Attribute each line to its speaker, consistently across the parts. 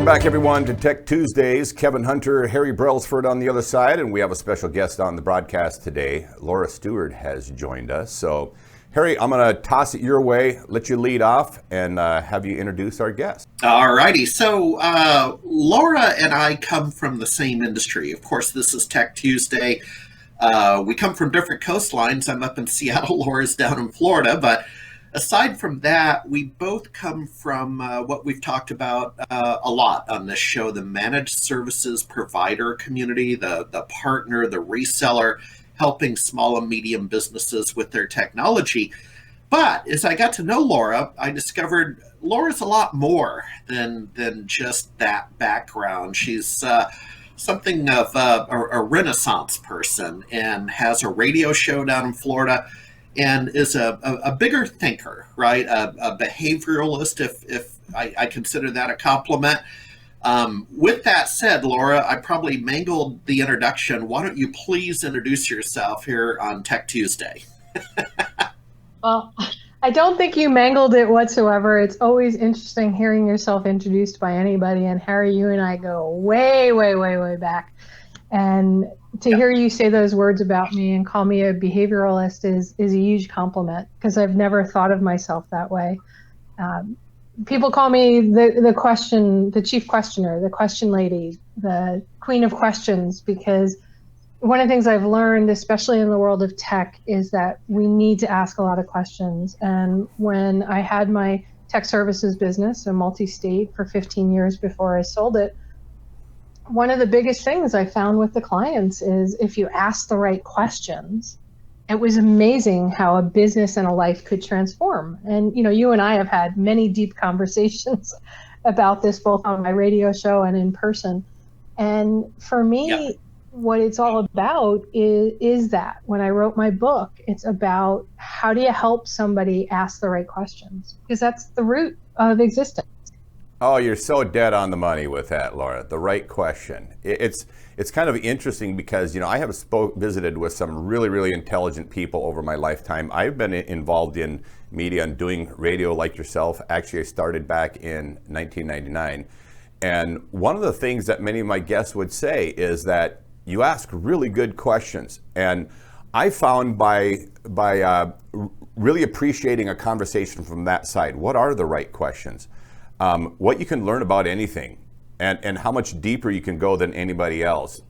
Speaker 1: back, everyone, to Tech Tuesdays. Kevin Hunter, Harry Brelsford on the other side, and we have a special guest on the broadcast today. Laura Steward has joined us. So, Harry, I'm going to toss it your way, let you lead off, and have you introduce our guest.
Speaker 2: All righty. So, Laura and I come from the same industry. Of course, this is Tech Tuesday. We come from different coastlines. I'm up in Seattle, Laura's down in Florida, but aside from that, we both come from what we've talked about a lot on this show, the managed services provider community, the partner, the reseller, helping small and medium businesses with their technology. But as I got to know Laura, I discovered Laura's a lot more than just that background. She's something of a Renaissance person and has a radio show down in Florida, and is a bigger thinker, right? A behavioralist, if I consider that a compliment. With that said, Laura, I probably mangled the introduction. Why don't you please introduce yourself here on Tech Tuesday?
Speaker 3: Well, I don't think you mangled it whatsoever. It's always interesting hearing yourself introduced by anybody. And Harry, you and I go way, way, way, way back. And to hear you say those words about me and call me a behavioralist is a huge compliment, because I've never thought of myself that way. People call me the chief questioner, the question lady, the queen of questions, because one of the things I've learned, especially in the world of tech, is that we need to ask a lot of questions. And when I had my tech services business, a multi-state, for 15 years before I sold it, one of the biggest things I found with the clients is if you ask the right questions, it was amazing how a business and a life could transform. And, you and I have had many deep conversations about this, both on my radio show and in person. And for me, what it's all about is that when I wrote my book, it's about how do you help somebody ask the right questions? Because that's the root of existence.
Speaker 1: Oh, you're so dead on the money with that, Laura. The right question. It's kind of interesting because, I have visited with some really, really intelligent people over my lifetime. I've been involved in media and doing radio like yourself. Actually, I started back in 1999. And one of the things that many of my guests would say is that you ask really good questions. And I found by really appreciating a conversation from that side, what are the right questions? What you can learn about anything, and how much deeper you can go than anybody else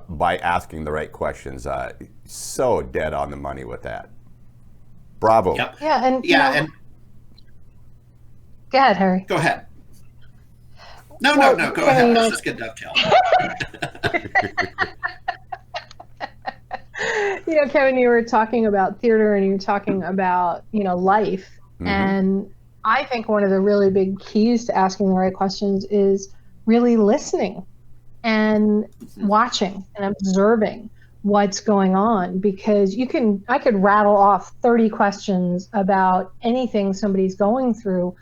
Speaker 1: by asking the right questions. So dead on the money with that. Bravo.
Speaker 2: Yep.
Speaker 3: Yeah, and go ahead, Harry.
Speaker 2: Go ahead. No, go ahead. Let's just get dovetail.
Speaker 3: Kevin, you were talking about theater and you were talking about, life. Mm-hmm. And I think one of the really big keys to asking the right questions is really listening and watching and observing what's going on, because I could rattle off 30 questions about anything somebody's going through,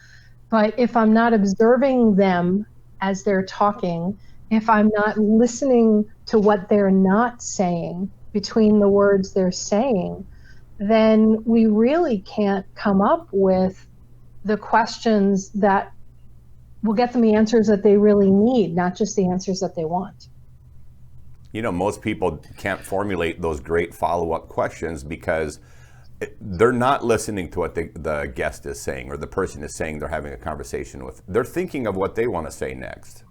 Speaker 3: but if I'm not observing them as they're talking, if I'm not listening to what they're not saying between the words they're saying, then we really can't come up with the questions that will get them the answers that they really need, not just the answers that they want.
Speaker 1: Most people can't formulate those great follow-up questions because they're not listening to what the guest is saying or the person is saying they're having a conversation with. They're thinking of what they want to say next.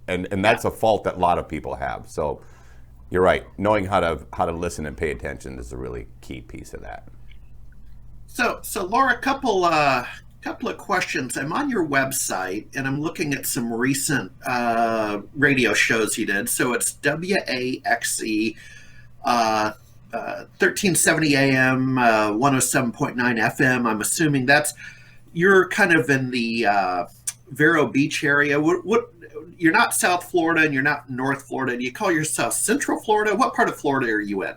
Speaker 1: And that's a fault that a lot of people have. So you're right. Knowing how to listen and pay attention is a really key piece of that.
Speaker 2: So Laura, a couple of questions. I'm on your website and I'm looking at some recent radio shows you did. So it's WAXE 1370 AM, 107.9 FM. I'm assuming you're kind of in the Vero Beach area. What you're not South Florida and you're not North Florida. Do you call yourself Central Florida? What part of Florida are you in?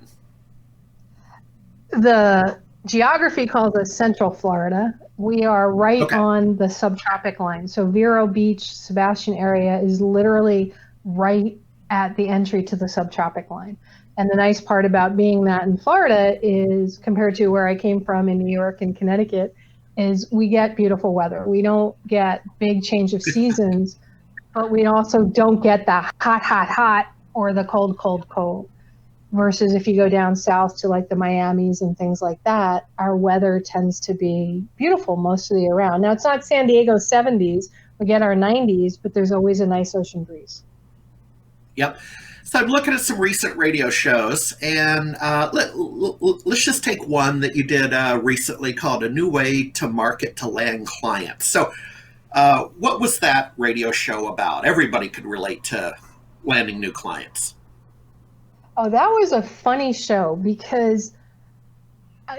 Speaker 3: The geography calls us Central Florida. We are right on the subtropic line. So Vero Beach, Sebastian area is literally right at the entry to the subtropic line. And the nice part about being that in Florida is, compared to where I came from in New York and Connecticut, is we get beautiful weather. We don't get big change of seasons, but we also don't get the hot, hot, hot or the cold, cold, cold. Versus if you go down south to like the Miamis and things like that, our weather tends to be beautiful most of the year round. Now, it's not San Diego 70s. We get our 90s, but there's always a nice ocean breeze.
Speaker 2: Yep. So I'm looking at some recent radio shows, and let's just take one that you did recently called A New Way to Market to Land Clients. So what was that radio show about? Everybody could relate to landing new clients.
Speaker 3: Oh, that was a funny show because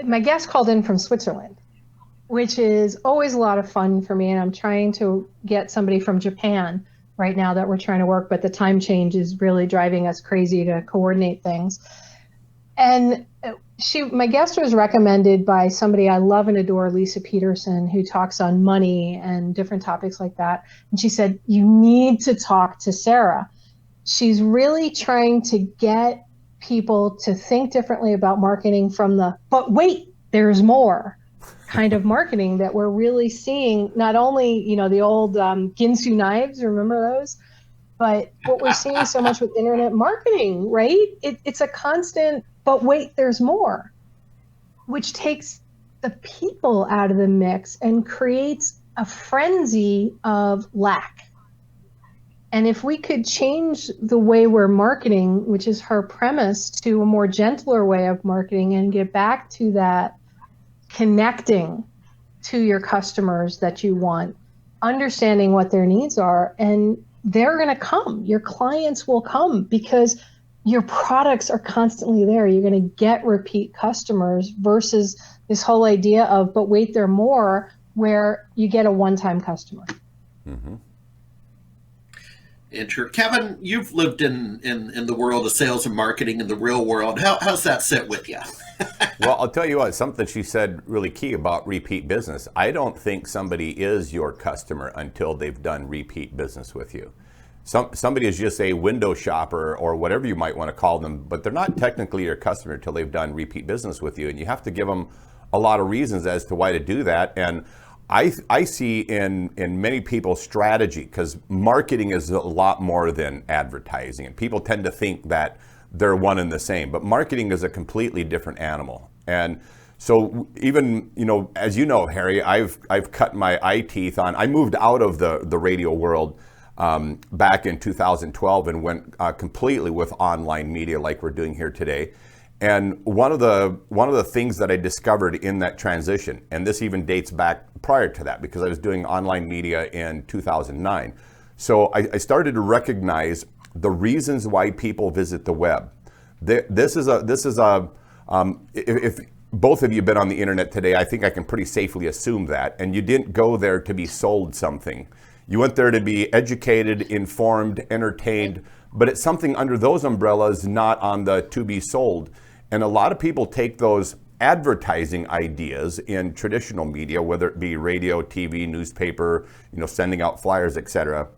Speaker 3: my guest called in from Switzerland, which is always a lot of fun for me. And I'm trying to get somebody from Japan right now that we're trying to work, but the time change is really driving us crazy to coordinate things. And my guest was recommended by somebody I love and adore, Lisa Peterson, who talks on money and different topics like that. And she said, you need to talk to Sarah. She's really trying to get people to think differently about marketing from the, but wait, there's more kind of marketing that we're really seeing. Not only, the old Ginsu knives, remember those? But what we're seeing so much with internet marketing, right? It's a constant, but wait, there's more, which takes the people out of the mix and creates a frenzy of lack. And if we could change the way we're marketing, which is her premise, to a more gentler way of marketing and get back to that connecting to your customers that you want, understanding what their needs are, and they're going to come. Your clients will come because your products are constantly there. You're going to get repeat customers versus this whole idea of, but wait, there are more, where you get a one-time customer.
Speaker 2: Mm-hmm. Kevin, you've lived in the world of sales and marketing in the real world. How's that sit with you?
Speaker 1: Well, I'll tell you what, something she said really key about repeat business. I don't think somebody is your customer until they've done repeat business with you. Somebody is just a window shopper or whatever you might want to call them, but they're not technically your customer until they've done repeat business with you. And you have to give them a lot of reasons as to why to do that. And I see in many people's strategy, because marketing is a lot more than advertising, and people tend to think that they're one and the same, but marketing is a completely different animal. And so even, as you know, Harry, I've cut my eye teeth on, I moved out of the radio world back in 2012 and went completely with online media like we're doing here today. And one of the things that I discovered in that transition, and this even dates back prior to that because I was doing online media in 2009. So I started to recognize the reasons why people visit the web. This is a if both of you have been on the internet today, I think I can pretty safely assume that. And you didn't go there to be sold something. You went there to be educated, informed, entertained, but it's something under those umbrellas, not on the to be sold. And a lot of people take those advertising ideas in traditional media, whether it be radio, TV, newspaper, sending out flyers, etc.,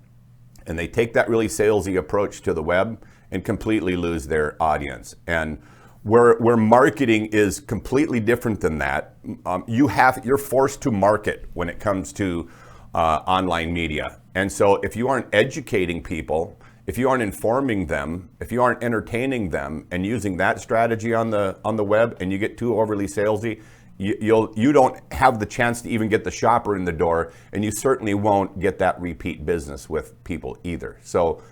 Speaker 1: and they take that really salesy approach to the web and completely lose their audience. And where marketing is completely different than that, you're forced to market when it comes to online media. And so if you aren't educating people, if you aren't informing them, if you aren't entertaining them and using that strategy on the web, and you get too overly salesy, you don't have the chance to even get the shopper in the door, and you certainly won't get that repeat business with people either. So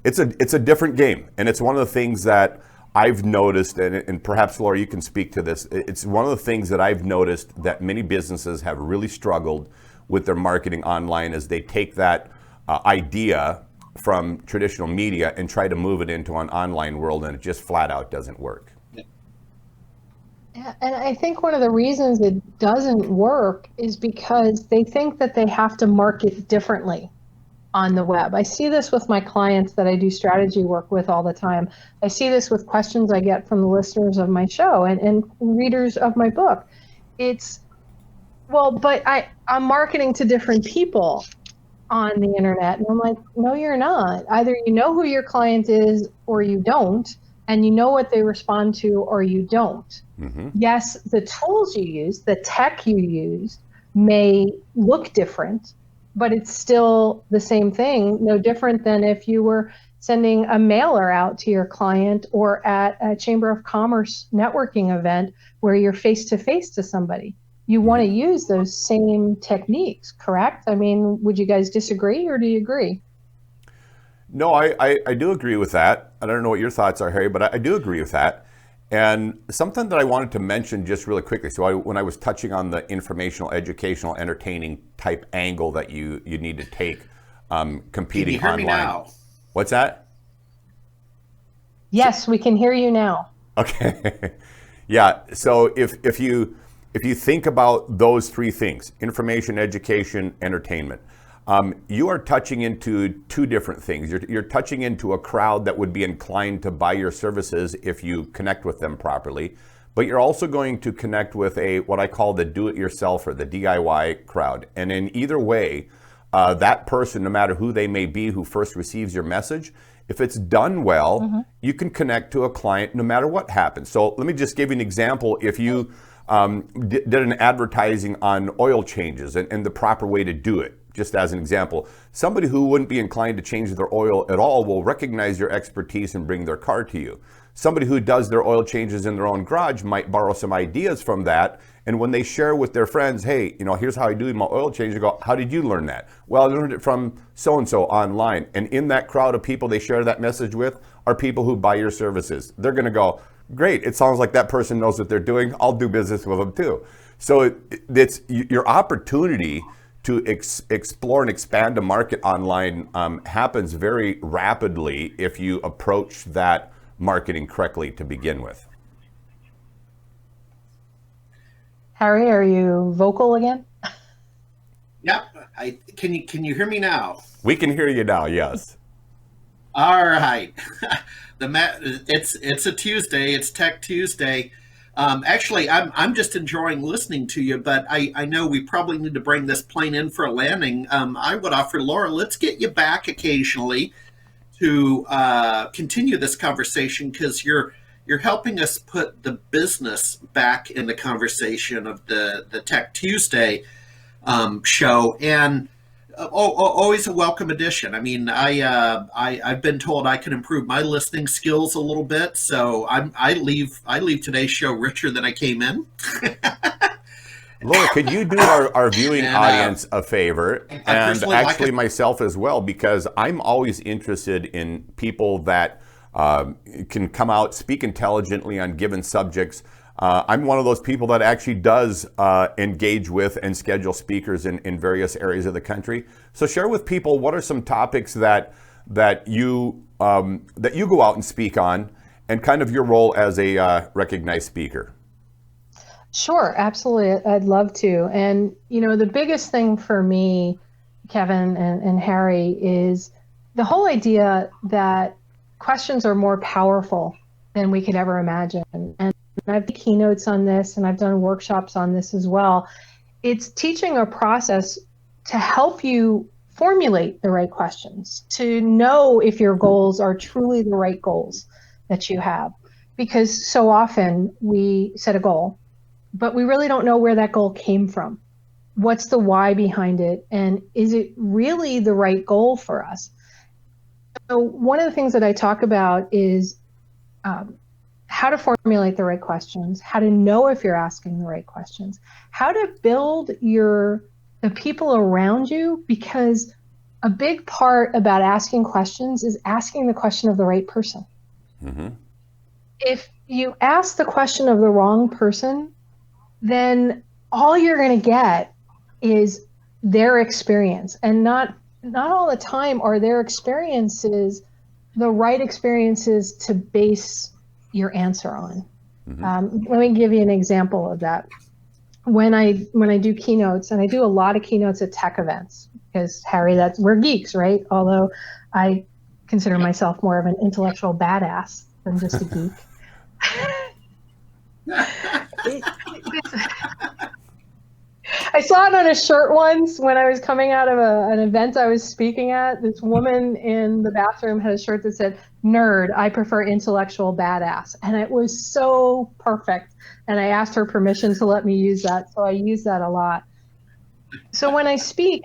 Speaker 1: it's a different game, and it's one of the things that I've noticed, and perhaps Laura, you can speak to this. It's one of the things that I've noticed that many businesses have really struggled with their marketing online, is they take that idea from traditional media and try to move it into an online world, and it just flat out doesn't work.
Speaker 3: Yeah, and I think one of the reasons it doesn't work is because they think that they have to market differently on the web. I see this with my clients that I do strategy work with all the time. I see this with questions I get from the listeners of my show and readers of my book. It's, well, but I'm marketing to different people on the internet. And I'm like, no, you're not. Either you know who your client is or you don't, and you know what they respond to or you don't. Mm-hmm. Yes, the tools you use, the tech you use may look different, but it's still the same thing, no different than if you were sending a mailer out to your client or at a Chamber of Commerce networking event where you're face-to-face to somebody. You want to use those same techniques, correct? I mean, would you guys disagree or do you agree?
Speaker 1: No, I do agree with that. I don't know what your thoughts are, Harry, but I do agree with that. And something that I wanted to mention just really quickly. So when I was touching on the informational, educational, entertaining type angle that you need to take competing
Speaker 2: Can you hear
Speaker 1: online.
Speaker 2: me now?
Speaker 1: What's that?
Speaker 3: Yes, we can hear you now.
Speaker 1: Okay. Yeah. So if you think about those three things, information, education, entertainment, you are touching into two different things. You're touching into a crowd that would be inclined to buy your services if you connect with them properly, but you're also going to connect with what I call the do-it-yourself or the DIY crowd. And in either way, that person, no matter who they may be, who first receives your message, if it's done well, you can connect to a client no matter what happens. So let me just give you an example. If you did an advertising on oil changes and the proper way to do it, just as an example, somebody who wouldn't be inclined to change their oil at all will recognize your expertise and bring their car to you. Somebody who does their oil changes in their own garage might borrow some ideas from that. And when they share with their friends, hey, here's how I do my oil change, they go, how did you learn that? Well, I learned it from so-and-so online. And in that crowd of people they share that message with are people who buy your services. They're going to go, great, it sounds like that person knows what they're doing. I'll do business with them too. So it's your opportunity to explore and expand a market online happens very rapidly if you approach that marketing correctly to begin with.
Speaker 3: Harry, are you vocal again?
Speaker 2: Yep. Can you hear me now?
Speaker 1: We can hear you now, yes.
Speaker 2: All right. It's a Tuesday. It's Tech Tuesday. Actually, I'm just enjoying listening to you, but I know we probably need to bring this plane in for a landing. I would offer, Laura, let's get you back occasionally to continue this conversation, because you're helping us put the business back in the conversation of the Tech Tuesday show, and always a welcome addition. I mean, I've been told I can improve my listening skills a little bit, so I leave today's show richer than I came in.
Speaker 1: Laura, could you do our viewing audience a favor, and actually
Speaker 2: like
Speaker 1: myself as well, because I'm always interested in people that can come out, speak intelligently on given subjects. I'm one of those people that actually does engage with and schedule speakers in various areas of the country. So share with people, what are some topics that you go out and speak on, and kind of your role as a recognized speaker.
Speaker 3: Sure, absolutely. I'd love to. And, the biggest thing for me, Kevin and Harry, is the whole idea that questions are more powerful than we could ever imagine. And I've done keynotes on this, and I've done workshops on this as well. It's teaching a process to help you formulate the right questions, to know if your goals are truly the right goals that you have. Because so often we set a goal, but we really don't know where that goal came from. What's the why behind it? And is it really the right goal for us? So one of the things that I talk about is how to formulate the right questions, how to know if you're asking the right questions, how to build the people around you, because a big part about asking questions is asking the question of the right person. Mm-hmm. If you ask the question of the wrong person, then all you're going to get is their experience, and not all the time are their experiences the right experiences to base your answer on. Mm-hmm. Let me give you an example of that. When I do keynotes, and I do a lot of keynotes at tech events, because Harry, we're geeks, right? Although I consider myself more of an intellectual badass than just a geek. I saw it on a shirt once when I was coming out of an event I was speaking at. This woman in the bathroom had a shirt that said, "Nerd, I prefer intellectual badass." And it was so perfect. And I asked her permission to let me use that. So I use that a lot. So So when I speak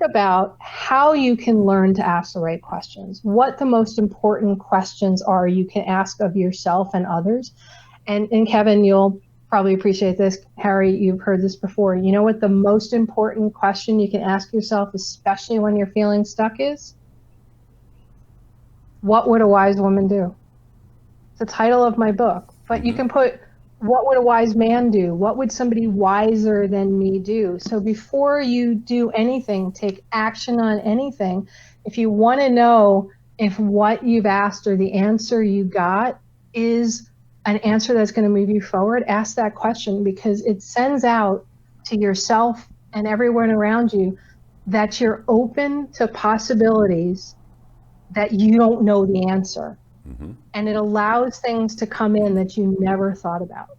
Speaker 3: about how you can learn to ask the right questions, what the most important questions are you can ask of yourself and others. And Kevin, you'll probably appreciate this. Harry, you've heard this before. You know what the most important question you can ask yourself, especially when you're feeling stuck, is? What would a wise woman do? It's the title of my book. But you can put, what would a wise man do? What would somebody wiser than me do? So before you do anything, take action on anything, if you want to know if what you've asked or the answer you got is an answer that's going to move you forward, ask that question, because it sends out to yourself and everyone around you that you're open to possibilities that you don't know the answer. And it allows things to come in that you never thought about.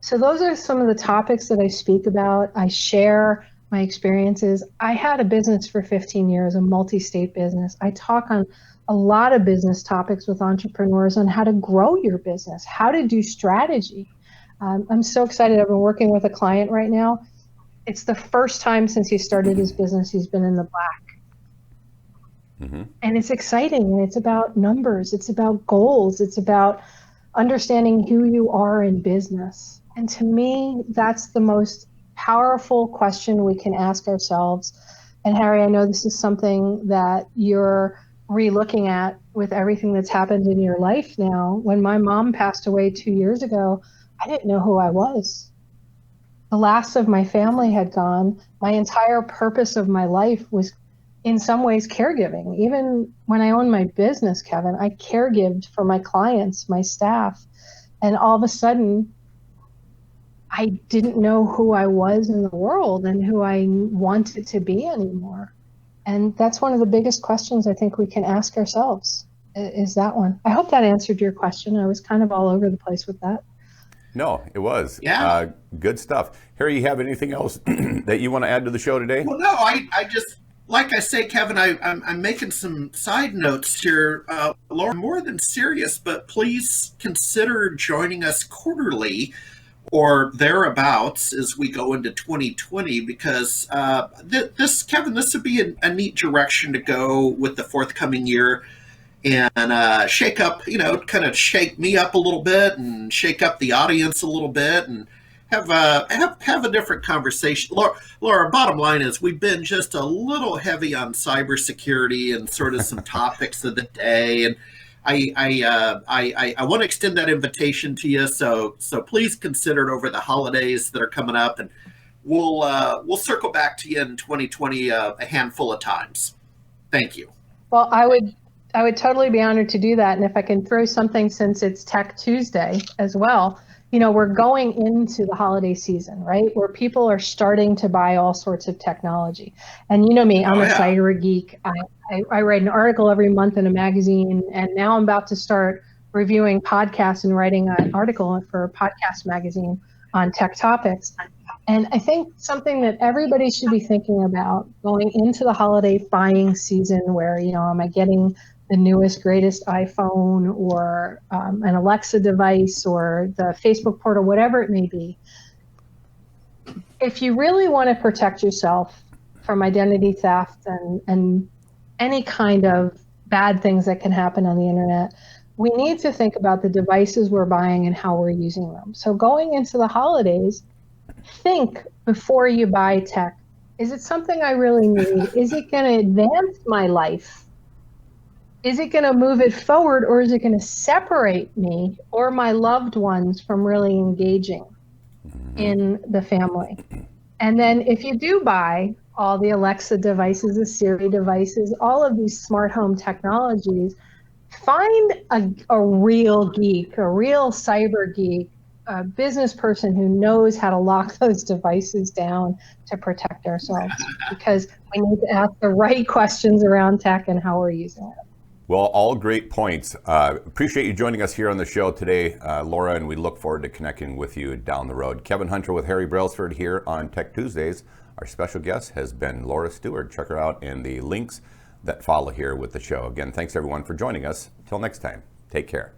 Speaker 3: So those are some of the topics that I speak about. I share my experiences. I had a business for 15 years, a multi-state business. I talk on a lot of business topics with entrepreneurs on how to grow your business, how to do strategy. I'm so excited. I've been working with a client right now. It's the first time since he started his business he's been in the black. And it's exciting, and it's about numbers, it's about goals, it's about understanding who you are in business. And to me, that's the most powerful question we can ask ourselves. And Harry, I know this is something that you're re-looking at with everything that's happened in your life now. When my mom passed away 2 years ago, I didn't know who I was. The last of my family had gone. My entire purpose of my life was in some ways caregiving. Even when I owned my business, Kevin, I caregived for my clients, my staff. And all of a sudden, I didn't know who I was in the world and who I wanted to be anymore. And that's one of the biggest questions I think we can ask ourselves, is that one. I hope that answered your question. I was kind of all over the place with that.
Speaker 1: No, it was.
Speaker 2: Yeah.
Speaker 1: Good stuff. Harry, you have anything else that you want to add to the show today?
Speaker 2: Well, no, I just, like I say, Kevin, I'm making some side notes here. Laura, more than serious, but please consider joining us quarterly or thereabouts as we go into 2020, because Kevin, this would be a neat direction to go with the forthcoming year, and shake up, kind of shake me up a little bit and shake up the audience a little bit, and have a different conversation. Laura, bottom line is we've been just a little heavy on cybersecurity and sort of some topics of the day, and I want to extend that invitation to you. So please consider it over the holidays that are coming up, and we'll circle back to you in 2020 a handful of times. Thank you.
Speaker 3: Well, I would totally be honored to do that. And if I can throw something, since it's Tech Tuesday as well, we're going into the holiday season, right? Where people are starting to buy all sorts of technology. And you know me, I'm a cyber geek. I write an article every month in a magazine, and now I'm about to start reviewing podcasts and writing an article for a podcast magazine on tech topics. And I think something that everybody should be thinking about going into the holiday buying season, where, am I getting the newest, greatest iPhone, or an Alexa device, or the Facebook portal, whatever it may be. If you really want to protect yourself from identity theft and any kind of bad things that can happen on the internet, we need to think about the devices we're buying and how we're using them. So going into the holidays, think before you buy tech. Is it something I really need? Is it going to advance my life? Is it going to move it forward, or is it going to separate me or my loved ones from really engaging in the family? And then if you do buy all the Alexa devices, the Siri devices, all of these smart home technologies, find a real geek, a real cyber geek, a business person who knows how to lock those devices down to protect ourselves, because we need to ask the right questions around tech and how we're using it.
Speaker 1: Well, all great points. Appreciate you joining us here on the show today, Laura, and we look forward to connecting with you down the road. Kevin Hunter with Harry Brelsford here on Tech Tuesdays. Our special guest has been Laura Steward. Check her out in the links that follow here with the show. Again, thanks everyone for joining us. Until next time, take care.